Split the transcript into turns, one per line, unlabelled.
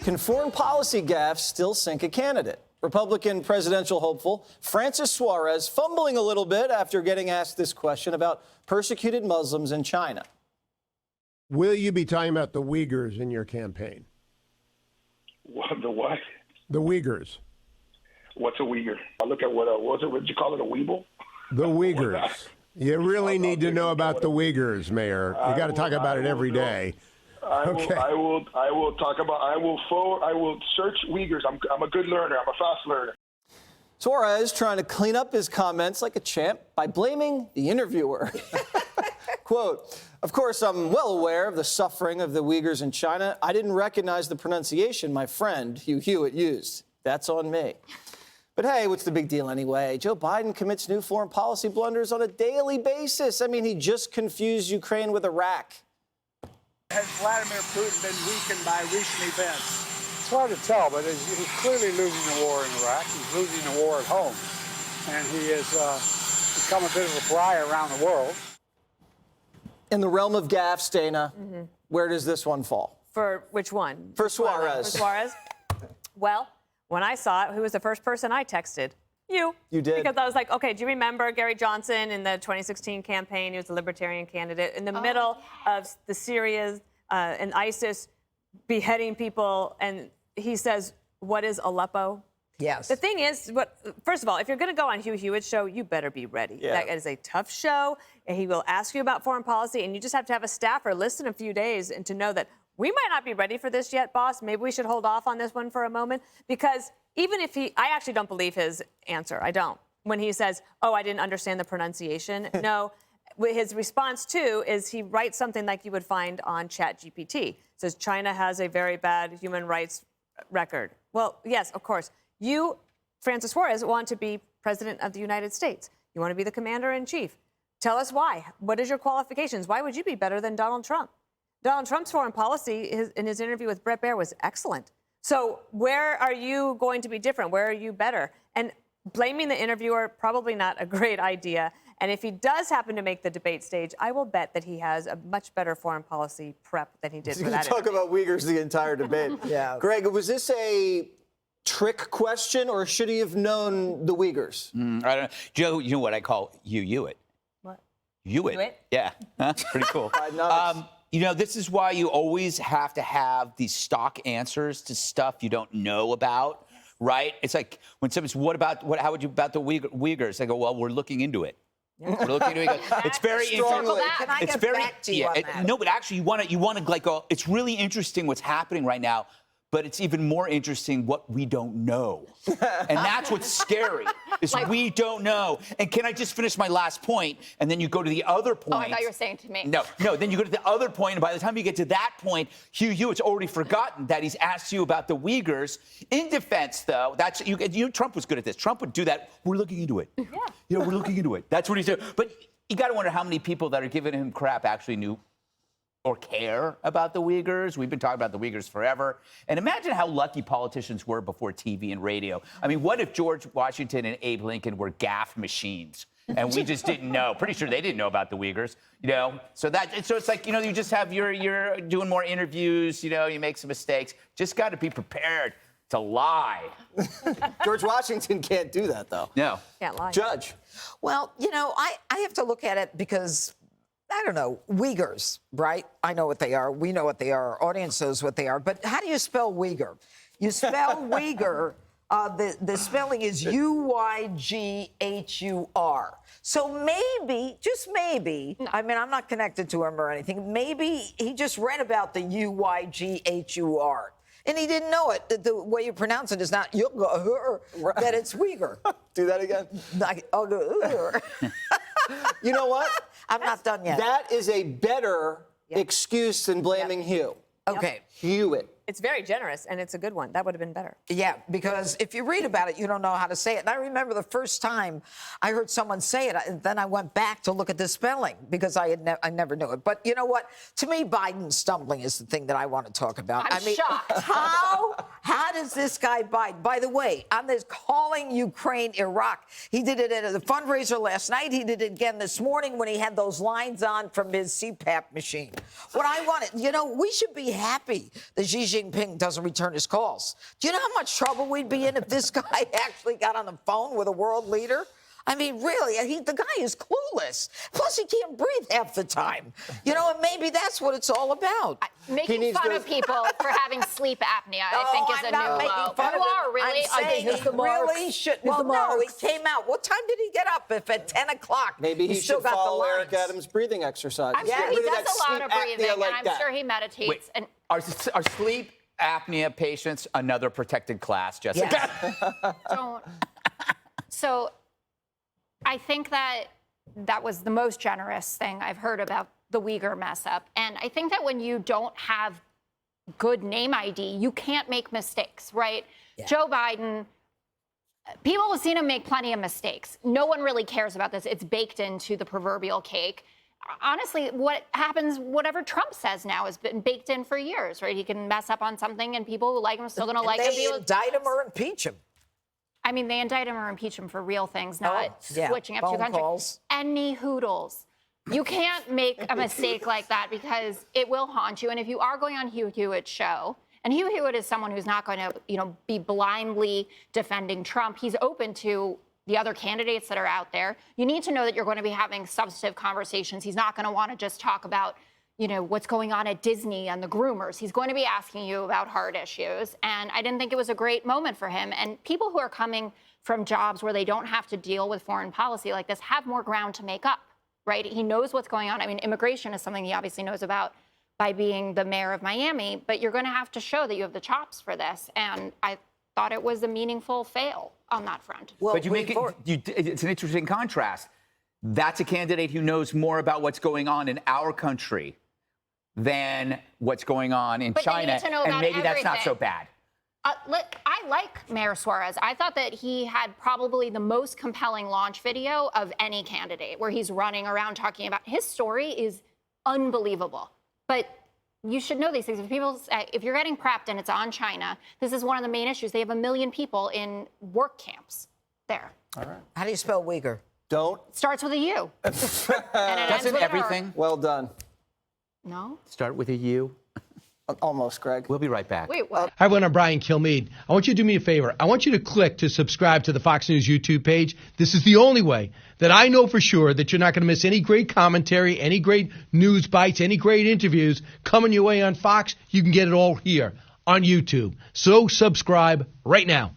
Can foreign policy gaffes still sink a candidate? Republican presidential hopeful Francis Suarez fumbling a little bit after getting asked this question about persecuted Muslims in China.
Will you be talking about the Uyghurs in your campaign?
The what?
The Uyghurs.
What's a Uyghur? I look at what did you call it, a Weeble?
The Uyghurs. You really need to know about the Uyghurs, Mayor. You got to talk about it every day.
I will search Uyghurs. I'm a good learner. I'm a fast learner.
Suarez trying to clean up his comments like a champ by blaming the interviewer. Quote, "Of course, I'm well aware of the suffering of the Uyghurs in China. I didn't recognize the pronunciation my friend Hugh Hewitt used. That's on me. But hey, what's the big deal anyway? Joe Biden commits new foreign policy blunders on a daily basis. I mean, he just confused Ukraine with Iraq."
Has Vladimir Putin been weakened by recent events?
It's hard to tell, but he's clearly losing the war in Iraq. He's losing the war at home. And he has become a bit of a pariah around the world.
In the realm of gaffes, Dana, where does this one fall?
For which one?
For Suarez.
For Suarez? Well, when I saw it, who was the first person I texted? You.
You did.
Because I was like, okay, do you remember Gary Johnson in the 2016 campaign? He was a libertarian candidate in the middle of the Syria and ISIS beheading people. And he says, what is Aleppo?
Yes.
The thing is, first of all, if you're going to go on Hugh Hewitt's show, you better be ready.
Yeah.
That is a tough show, and he will ask you about foreign policy, and you just have to have a staffer listen a few days and to know that we might not be ready for this yet, boss. Maybe we should hold off on this one for a moment. Because even if I actually don't believe his answer. I don't. When he says, oh, I didn't understand the pronunciation. No, his response, too, is he writes something like you would find on ChatGPT. Says China has a very bad human rights record. Well, yes, of course. You, Francis Suarez, want to be president of the United States. You want to be the commander-in-chief. Tell us why. What is your qualifications? Why would you be better than Donald Trump? Donald Trump's foreign policy in his interview with Bret Baier was excellent. So where are you going to be different? Where are you better? And blaming the interviewer, probably not a great idea. And if he does happen to make the debate stage, I will bet that he has a much better foreign policy prep than he did for that
Talk about Uyghurs the entire debate.
Yeah.
Greg, was this a trick question, or should he have known the Uyghurs?
I don't know. Joe, you know what I call Hewitt?
What?
Hewitt. Yeah. Huh? Pretty cool. You know, this is why you always have to have these stock answers to stuff you don't know about, right? It's like when somebody's, how would you about the Uyghurs? I go, well, we're looking into it. Yeah. We're looking into it. It's very interesting.
Can I get back to you on that?
No, but actually, you want to like go. It's really interesting what's happening right now. But it's even more interesting what we don't know. And that's what's scary, is we don't know. And can I just finish my last point? And then you go to the other point.
Oh, I thought you were saying to me.
No, then you go to the other point, and by the time you get to that point, Hugh Hewitt's already forgotten that he's asked you about the Uyghurs. In defense, though, Trump was good at this. Trump would do that. We're looking into it. Yeah. We're looking into it. That's what he's doing. But you got to wonder how many people that are giving him crap actually knew or care about the Uyghurs. We've been talking about the Uyghurs forever. And imagine how lucky politicians were before TV and radio. I mean, what if George Washington and Abe Lincoln were gaffe machines and we just didn't know? Pretty sure they didn't know about the Uyghurs, So it's like, you just have you're doing more interviews, you make some mistakes. Just got to be prepared to lie.
George Washington can't do that, though.
No.
Can't lie.
Judge.
Well, I have to look at it because, I don't know, Uyghurs, right? I know what they are. We know what they are. Our audience knows what they are. But how do you spell Uyghur? You spell Uyghur, the spelling is U-Y-G-H-U-R. So maybe, just maybe, I mean, I'm not connected to him or anything, maybe he just read about the U-Y-G-H-U-R. And he didn't know it. The way you pronounce it is not Uyghur, that it's Uyghur.
Do that again. You know what?
I'm not done yet.
That is a better excuse than blaming Hugh.
Okay.
Hewitt.
It's very generous, and it's a good one. That would have been better.
Yeah, because if you read about it, you don't know how to say it. And I remember the first time I heard someone say it, and then I went back to look at the spelling because I never knew it. But you know what? To me, Biden stumbling is the thing that I want to talk about.
I'm shocked.
How does is this guy Biden? By the way, on this calling Ukraine, Iraq, he did it at the fundraiser last night. He did it again this morning when he had those lines on from his CPAP machine. What I wanted, we should be happy that Xi Jinping doesn't return his calls. Do you know how much trouble we'd be in if this guy actually got on the phone with a world leader? I mean, really, the guy is clueless. Plus, he can't breathe half the time. And maybe that's what it's all about.
Making fun of people for having sleep apnea, I think, is a new low. You are really.
I'm saying he really should. Well, no, he came out. What time did he get up? If at 10 o'clock,
maybe he
still
should
got
follow
the
Eric Adams' breathing exercise.
I'm sure he does a lot of breathing, and I'm sure he meditates.
Wait, and are sleep apnea patients another protected class, Jessica?
Yes.
Don't. So I think that was the most generous thing I've heard about the Uyghur mess up. And I think that when you don't have good name ID, you can't make mistakes, right? Yeah. Joe Biden, people have seen him make plenty of mistakes. No one really cares about this. It's baked into the proverbial cake. Honestly, what happens, whatever Trump says now has been baked in for years, right? He can mess up on something and people who like him are still going to like him.
They indict him or impeach him.
I mean, they indict him or impeach him for real things, not switching up to country.
Calls.
Any hoodles. You can't make a mistake like that because it will haunt you. And if you are going on Hugh Hewitt's show, and Hugh Hewitt is someone who's not going to, be blindly defending Trump. He's open to the other candidates that are out there. You need to know that you're going to be having substantive conversations. He's not going to want to just talk about, what's going on at Disney and the groomers. He's going to be asking you about hard issues. And I didn't think it was a great moment for him. And people who are coming from jobs where they don't have to deal with foreign policy like this have more ground to make up, right? He knows what's going on. I mean, immigration is something he obviously knows about by being the mayor of Miami, but you're going to have to show that you have the chops for this. And I thought it was a meaningful fail on that front.
Well, but it's an interesting contrast. That's a candidate who knows more about what's going on in our country than what's going on in China, and maybe that's not so bad.
I like Mayor Suarez. I thought that he had probably the most compelling launch video of any candidate, where he's running around talking about his story is unbelievable. But you should know these things. If you're getting prepped and it's on China, this is one of the main issues. They have 1 million people in work camps there.
All right.
How do you spell Uyghur?
Don't.
Starts with a U. And it ends
Doesn't
with
everything?
Well done.
No.
Start with a U.
Almost, Greg.
We'll be right back.
Wait, what?
Hi, everyone. I'm Brian Kilmeade. I want you to do me a favor. I want you to click to subscribe to the Fox News YouTube page. This is the only way that I know for sure that you're not going to miss any great commentary, any great news bites, any great interviews coming your way on Fox. You can get it all here on YouTube. So subscribe right now.